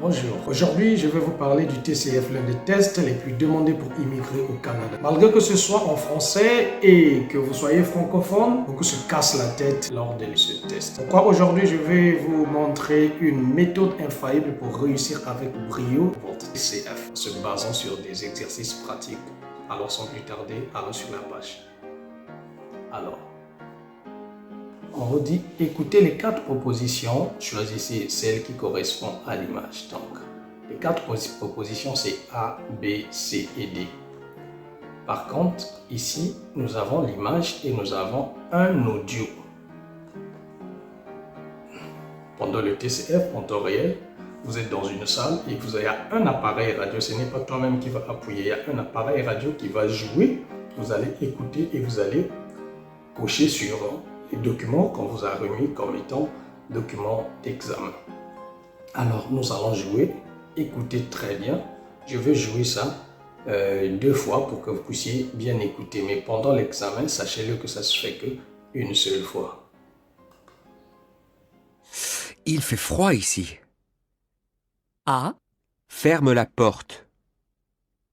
Bonjour, aujourd'hui je vais vous parler du TCF, l'un des tests les plus demandés pour immigrer au Canada. Malgré que ce soit en français et que vous soyez francophone, beaucoup se cassent la tête lors de ce test. Pourquoi aujourd'hui je vais vous montrer une méthode infaillible pour réussir avec brio votre TCF en se basant sur des exercices pratiques. Alors sans plus tarder, allons sur la page. Alors, on vous dit, écoutez les 4 propositions, choisissez celle qui correspond à l'image. Donc, les 4 propositions, c'est A, B, C et D. Par contre, ici, nous avons l'image et nous avons un audio. Pendant le TCF, en temps réel, vous êtes dans une salle et vous avez un appareil radio. Ce n'est pas toi-même qui va appuyer, il y a un appareil radio qui va jouer. Vous allez écouter et vous allez cocher sur les documents qu'on vous a remis comme étant documents d'examen. Alors, nous allons jouer. Écoutez très bien. Je vais jouer ça 2 fois pour que vous puissiez bien écouter. Mais pendant l'examen, sachez-le que ça se fait qu'une seule fois. Il fait froid ici. A, Ferme la porte.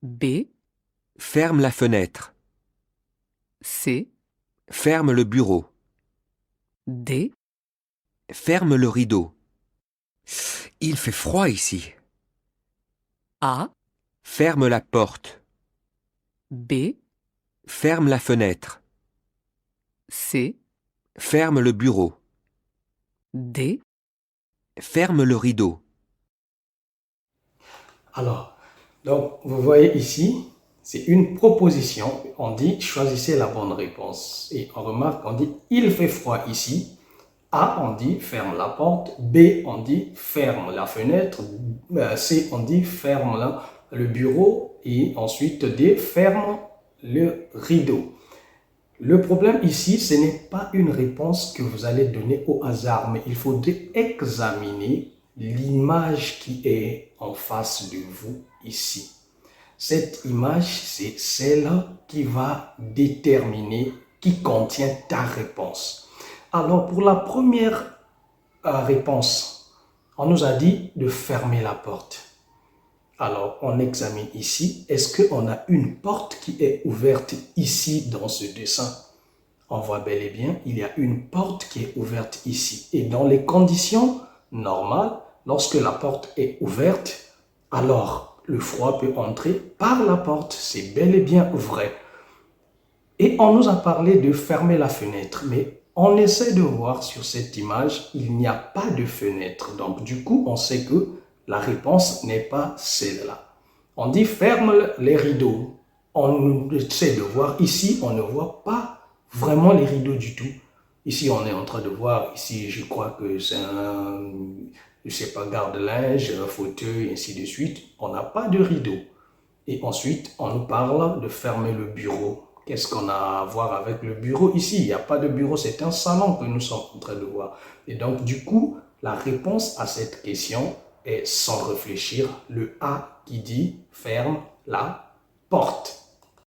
B, Ferme la fenêtre. C, Ferme le bureau. D, Ferme le rideau. Il fait froid ici. A, Ferme la porte. B, Ferme la fenêtre. C, Ferme le bureau. D. Ferme le rideau. Alors, donc, vous voyez ici, c'est une proposition. On dit, choisissez la bonne réponse. Et on remarque, on dit, il fait froid ici. A, on dit, ferme la porte. B, on dit, ferme la fenêtre. C, on dit, ferme le bureau. Et ensuite, D, ferme le rideau. Le problème ici, ce n'est pas une réponse que vous allez donner au hasard, mais il faudrait examiner l'image qui est en face de vous ici. Cette image, c'est celle qui va déterminer, qui contient ta réponse. Alors, pour la première réponse, on nous a dit de fermer la porte. Alors, on examine ici. Est-ce qu'on a une porte qui est ouverte ici dans ce dessin? On voit bel et bien, il y a une porte qui est ouverte ici. Et dans les conditions normales, lorsque la porte est ouverte, alors le froid peut entrer par la porte. C'est bel et bien vrai. Et on nous a parlé de fermer la fenêtre, mais on essaie de voir sur cette image, il n'y a pas de fenêtre. Donc du coup, on sait que la réponse n'est pas celle-là. On dit ferme les rideaux. On essaie de voir ici, on ne voit pas vraiment les rideaux du tout. Ici, on est en train de voir, ici, je crois que c'est un, je sais pas, garde-linge, un fauteuil, ainsi de suite. On n'a pas de rideau. Et ensuite, on nous parle de fermer le bureau. Qu'est-ce qu'on a à voir avec le bureau ici? Il n'y a pas de bureau, c'est un salon que nous sommes en train de voir. Et donc, du coup, la réponse à cette question est sans réfléchir, le A qui dit ferme la porte.